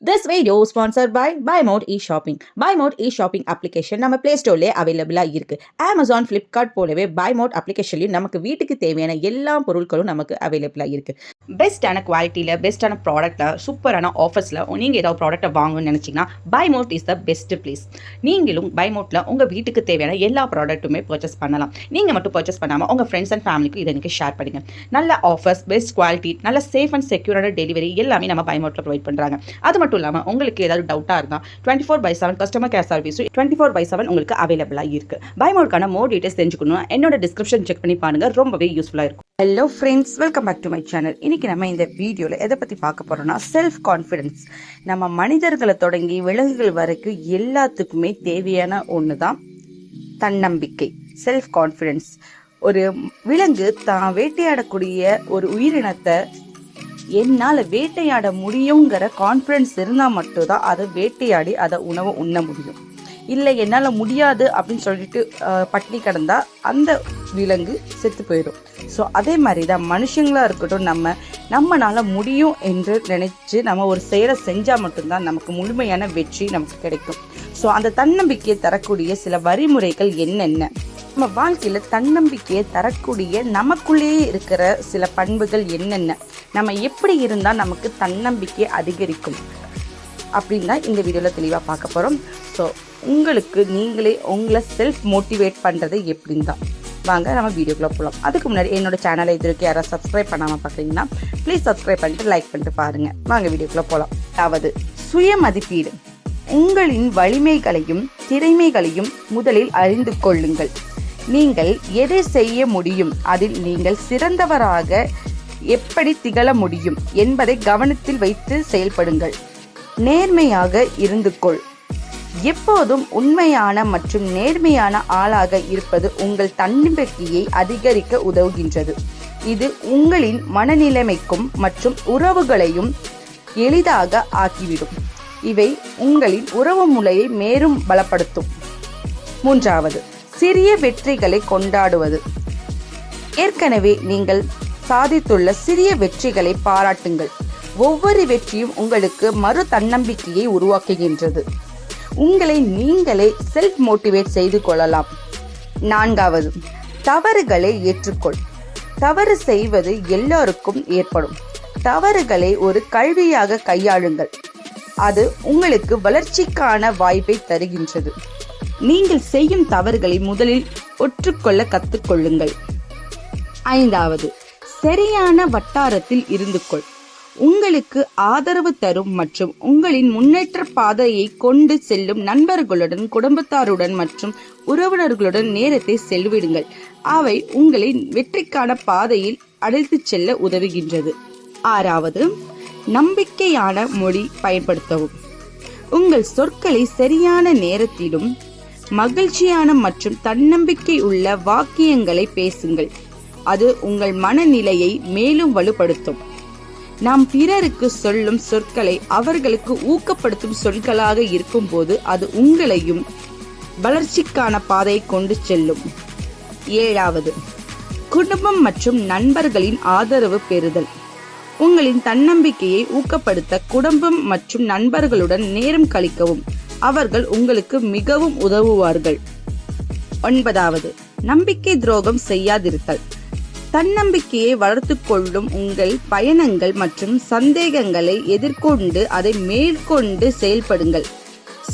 This video is sponsored by BuyMode eShopping. BuyMode eShopping application நம்ம Play Storeலயே அவைலபிளா இருக்கு. Amazon, Flipkart போலவே BuyMode applicationலயும் நமக்கு வீட்டுக்கு தேவையான எல்லா பொருட்களும் நமக்கு அவைலபிளா இருக்கு. பெஸ்டான குவாலிட்டியில, பெஸ்டான ப்ராடக்ட்ல, சூப்பரான ஆஃபர்ஸ்ல நீங்க ஏதாவது ப்ராடக்ட்டை வாங்கணும்னு நினைச்சீங்கன்னா BuyMode is the best place. நீங்களும் BuyModeல உங்க வீட்டுக்கு தேவையான எல்லா ப்ராடக்ட்டுமே பர்ச்சேஸ் பண்ணலாம். நீங்க மட்டும் பர்ச்சேஸ் பண்ணாம உங்க ஃப்ரெண்ட்ஸ் அண்ட் ஃபேமிலிக்கு இதை நீங்க ஷேர் பண்ணுங்க. நல்ல ஆஃபர்ஸ், பெஸ்ட் குவாலிட்டி, நல்ல சேஃப் அண்ட் செக்யூரான டெலிவரி எல்லாமே நம்ம BuyModeல ப்ரொவைட் பண்றாங்க. அது மட்டும் இல்லாமல் உங்களுக்கு ஏதாவது டவுட்டாக இருந்தால் 24/7 கஸ்டமர் கேர் சர்வீஸ் 24/7 உங்களுக்கு அவைலபிளாக இருக்குது. BuyModeக்கான மோர் டீடைல்ஸ் தெரிஞ்சுக்கணும், என்னோட டிஸ்கிரிப்ஷன் செக் பண்ணி பாருங்க, ரொம்பவே யூஸ்ஃபுல்லாக இருக்கும். Hello friends, welcome back to my channel. இன்னைக்கு நம்ம இந்த வீடியோவில் எதை பற்றி பார்க்க போகிறோம்னா செல்ஃப் கான்ஃபிடென்ஸ். நம்ம மனிதர்களை தொடங்கி விலங்குகள் வரைக்கும் எல்லாத்துக்குமே தேவையான ஒன்று தான் தன்னம்பிக்கை, செல்ஃப் கான்ஃபிடென்ஸ். ஒரு விலங்கு தான் வேட்டையாடக்கூடிய ஒரு உயிரினத்தை என்னால் வேட்டையாட முடியுங்கிற கான்ஃபிடன்ஸ் இருந்தால் மட்டும்தான் அதை வேட்டையாடி அதை உணவை உண்ண முடியும். இல்லை என்னால் முடியாது அப்படின்னு சொல்லிட்டு பட்டினி கிடந்தா அந்த விலங்கு செத்து போயிடும். ஸோ அதே மாதிரி தான் மனுஷங்களாக இருக்கட்டும், நம்மளால் முடியும் என்று நினச்சி நம்ம ஒரு செயலை செஞ்சால் மட்டும்தான் நமக்கு முழுமையான வெற்றி நமக்கு கிடைக்கும். ஸோ அந்த தன்னம்பிக்கையை தரக்கூடிய சில வழிமுறைகள் என்னென்ன, நம்ம வாழ்க்கையில் தன்னம்பிக்கையை தரக்கூடிய நமக்குள்ளேயே இருக்கிற சில பண்புகள் என்னென்ன, நம்ம எப்படி இருந்தால் நமக்கு தன்னம்பிக்கை அதிகரிக்கும் அப்படின்னு தான் இந்த வீடியோவில் தெளிவாக பார்க்க போகிறோம். ஸோ உங்களுக்கு நீங்களே உங்களை செல்ஃப் மோட்டிவேட் பண்ணுறது எப்படின்னு தான் வாங்க நம்ம வீடியோக்குள்ளே போகலாம். அதுக்கு முன்னாடி என்னோட சேனலை இது வரைக்கும் யாராவது சப்ஸ்கிரைப் பண்ணாமல் பார்க்குறீங்கன்னா ப்ளீஸ் சப்ஸ்கிரைப் பண்ணிட்டு லைக் பண்ணிட்டு பாருங்கள். வாங்க வீடியோக்குள்ளே போகலாம். அதாவது சுய மதிப்பீடு. உங்களின் வலிமைகளையும் திறமைகளையும் முதலில் அறிந்து கொள்ளுங்கள். நீங்கள் எதை செய்ய முடியும், அதில் நீங்கள் சிறந்தவராக எப்படி திகழ முடியும் என்பதை கவனத்தில் வைத்து செயல்படுங்கள். நேர்மையாக இருந்து கொள். எப்போதும் உண்மையான மற்றும் நேர்மையான ஆளாக இருப்பது உங்கள் தன்னம்பிக்கையை அதிகரிக்க உதவுகின்றது. இது உங்களின் மனநிலைமைக்கும் மற்றும் உறவுகளையும் எளிதாக ஆக்கிவிடும். இவை உங்களின் உறவு முறையை மேலும் பலப்படுத்தும். மூன்றாவது, சிறிய வெற்றிகளை கொண்டாடுவது. ஏற்கனவே நீங்கள் சாதித்துள்ள சிறிய வெற்றிகளை பாராட்டுங்கள். ஒவ்வொரு வெற்றியும் உங்களுக்கு மறு தன்னம்பிக்கையை உருவாக்குகின்றது. உங்களை நீங்களே செல்ஃப் மோட்டிவேட் செய்து கொள்ளலாம். நான்காவது, தவறுகளை ஏற்றுக்கொள். தவறு செய்வது எல்லோருக்கும் ஏற்படும். தவறுகளை ஒரு கல்வியாக கையாளுங்கள். அது உங்களுக்கு வளர்ச்சிக்கான வாய்ப்பை தருகின்றது. நீங்கள் செய்யும் தவறுகளை முதலில் ஒற்றுக்கொள்ள கற்றுக்கொள்ளுங்கள். ஐந்தாவது, சரியான வட்டாரத்தில் இருந்து கொள். உங்களுக்கு ஆதரவு தரும் மற்றும் உங்களின் முன்னேற்ற பாதையை கொண்டு செல்லும் நண்பர்களுடன், குடும்பத்தாருடன் மற்றும் உறவினர்களுடன் நேரத்தை செலவிடுங்கள். அவை உங்களை வெற்றிக்கான பாதையில் அழைத்துச் செல்ல உதவுகின்றது. ஆறாவது, நம்பிக்கையான மொழி பயன்படுத்தவும். உங்கள் சொற்களை சரியான நேரத்திலும் மகிழ்ச்சியான மற்றும் தன்னம்பிக்கை உள்ள வாக்கியங்களை பேசுங்கள். அது உங்கள் மனநிலையை மேலும் வலுப்படுத்தும். நாம் பிறருக்கு சொல்லும் சொற்களை அவர்களுக்கு ஊக்கப்படுத்தும் சொற்களாக இருக்கும்போது அது உங்களையும் வளர்ச்சிக்கான பாதையை கொண்டு செல்லும். ஏழாவது, குடும்பம் மற்றும் நண்பர்களின் ஆதரவு பெறுதல். உங்களின் தன்னம்பிக்கையை ஊக்கப்படுத்த குடும்பம் மற்றும் நண்பர்களுடன் நேரம் கழிக்கவும். அவர்கள் உங்களுக்கு மிகவும் உதவுவார்கள். ஒன்பதாவது, நம்பிக்கை துரோகம் செய்யாதிருத்தல். தன்னம்பிக்கையை வளர்த்து கொள்ளும் உங்கள் பயணங்கள் மற்றும் சந்தேகங்களை எதிர்கொண்டு அதை மேற்கொண்டு செயல்படுங்கள்.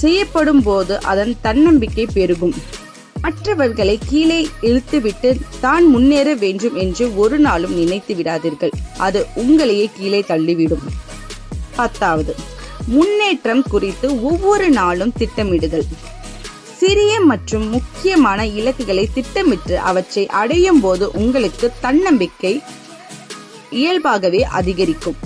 செய்யப்படும் போது அதன் தன்னம்பிக்கை பெருகும். மற்றவர்களை கீழே இழுத்துவிட்டு தான் முன்னேற வேண்டும் என்று ஒரு நாளும் நினைத்து விடாதீர்கள். அது உங்களையே கீழே தள்ளிவிடும். பத்தாவது, முன்னேற்றம் குறித்து ஒவ்வொரு நாளும் திட்டமிடுதல். சிறிய மற்றும் முக்கியமான இலக்குகளை திட்டமிட்டு அவற்றை அடையும் போது உங்களுக்கு தன்னம்பிக்கை இயல்பாகவே அதிகரிக்கும்.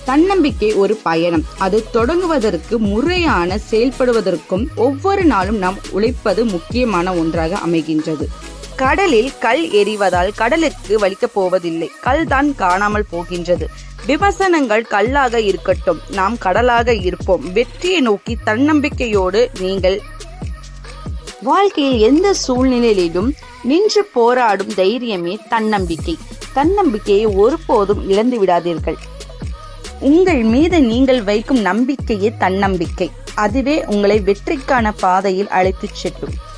தன்னம்பிக்கை ஒரு பயணம். அது தொடங்குவதற்கு முறையான செயல்படுவதற்கும் ஒவ்வொரு நாளும் நாம் உழைப்பது முக்கியமான ஒன்றாக அமைகின்றது. கடலில் கல் எறிவதால் கடலுக்கு வலிக்கப் போவதில்லை, கல் தான் காணாமல் போகின்றது. விமர்சனங்கள் கல்லாக இருக்கட்டும், நாம் கடலாக இருப்போம். வெற்றியை நோக்கி தன்னம்பிக்கையோடு நீங்கள் வாழ்க்கையில் எந்த சூழ்நிலையிலும் நின்று போராடும் தைரியமே தன்னம்பிக்கை. தன்னம்பிக்கையை ஒருபோதும் இழந்து விடாதீர்கள். உங்கள் மீது நீங்கள் வைக்கும் நம்பிக்கையே தன்னம்பிக்கை. அதுவே உங்களை வெற்றிக்கான பாதையில் அழைத்துச் செல்லும்.